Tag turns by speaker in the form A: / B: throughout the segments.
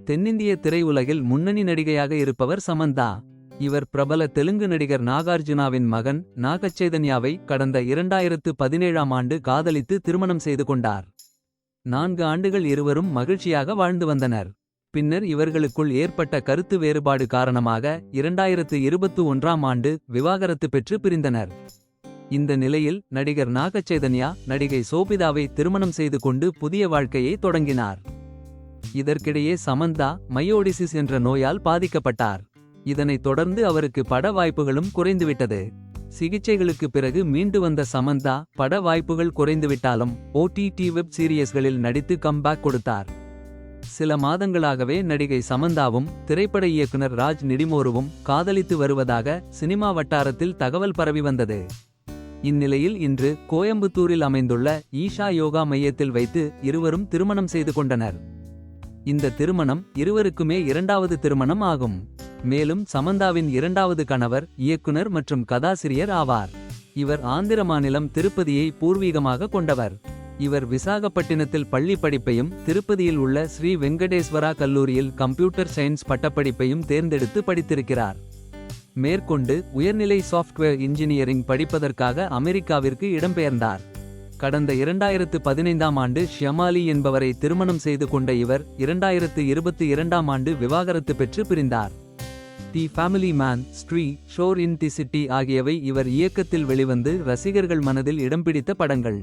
A: தென்னிந்திய திரையுலகில் முன்னணி நடிகையாக இருப்பவர் சமந்தா. இவர் பிரபல தெலுங்கு நடிகர் நாகார்ஜுனாவின் மகன் நாகச்சைதன்யாவை கடந்த 2017ஆம் ஆண்டு காதலித்து திருமணம் செய்து கொண்டார். 4 ஆண்டுகள் இருவரும் மகிழ்ச்சியாக வாழ்ந்து வந்தனர். பின்னர் இவர்களுக்குள் ஏற்பட்ட கருத்து வேறுபாடு காரணமாக 2021ஆம் ஆண்டு விவாகரத்து பெற்று பிரிந்தனர். இந்த நிலையில் நடிகர் நாகச்சைதன்யா நடிகை சோபிதாவை திருமணம் செய்து கொண்டு புதிய வாழ்க்கையை தொடங்கினார். இதற்கிடையே சமந்தா மையோடிசிஸ் என்ற நோயால் பாதிக்கப்பட்டார். இதனைத் தொடர்ந்து அவருக்கு பட வாய்ப்புகளும் குறைந்துவிட்டது. சிகிச்சைகளுக்கு பிறகு மீண்டு வந்த சமந்தா பட வாய்ப்புகள் குறைந்துவிட்டாலும் OTT வெப் சீரியஸ்களில் நடித்து கம்பேக் கொடுத்தார். சில மாதங்களாகவே நடிகை சமந்தாவும் திரைப்பட இயக்குனர் ராஜ் நிடிமோருவும் காதலித்து வருவதாக சினிமா வட்டாரத்தில் தகவல் பரவி வந்தது. இந்நிலையில் இன்று கோயம்புத்தூரில் அமைந்துள்ள ஈஷா யோகா மையத்தில் வைத்து இருவரும் திருமணம் செய்து கொண்டனர். இந்த திருமணம் இருவருக்குமே 2வது திருமணம் ஆகும். மேலும் சமந்தாவின் 2வது கணவர் இயக்குனர் மற்றும் கதாசிரியர் ஆவார். இவர் ஆந்திர மாநிலம் திருப்பதியை பூர்வீகமாக கொண்டவர். இவர் விசாகப்பட்டினத்தில் பள்ளி படிப்பையும் திருப்பதியில் உள்ள ஸ்ரீ வெங்கடேஸ்வரா கல்லூரியில் கம்ப்யூட்டர் சயின்ஸ் பட்டப்படிப்பையும் தேர்ந்தெடுத்து படித்திருக்கிறார். மேற்கொண்டு உயர்நிலை சாஃப்ட்வேர் இன்ஜினியரிங் படிப்பதற்காக அமெரிக்காவிற்கு இடம்பெயர்ந்தார். கடந்த 2015ஆம் ஆண்டு ஷியமாலி என்பவரை திருமணம் செய்து கொண்ட இவர் 2022ஆம் ஆண்டு விவாகரத்து பெற்று பிரிந்தார். The family man, Stree Shor in the city ஆகியவை இவர் இயக்கத்தில் வெளிவந்து ரசிகர்கள் மனதில் இடம் பிடித்த படங்கள்.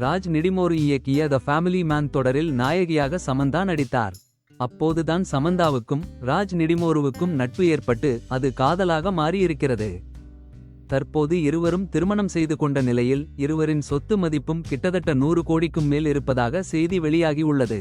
A: ராஜ் நிடிமோரு இயக்கிய த ஃபேமிலி மேன் தொடரில் நாயகியாக சமந்தா நடித்தார். அப்போதுதான் சமந்தாவுக்கும் ராஜ் நிடிமோருவுக்கும் நட்பு ஏற்பட்டு அது காதலாக மாறியிருக்கிறது. தற்போது இருவரும் திருமணம் செய்து கொண்ட நிலையில் இருவரின் சொத்து மதிப்பும் கிட்டத்தட்ட 100 கோடிக்கும் மேல் இருப்பதாக செய்தி வெளியாகி உள்ளது.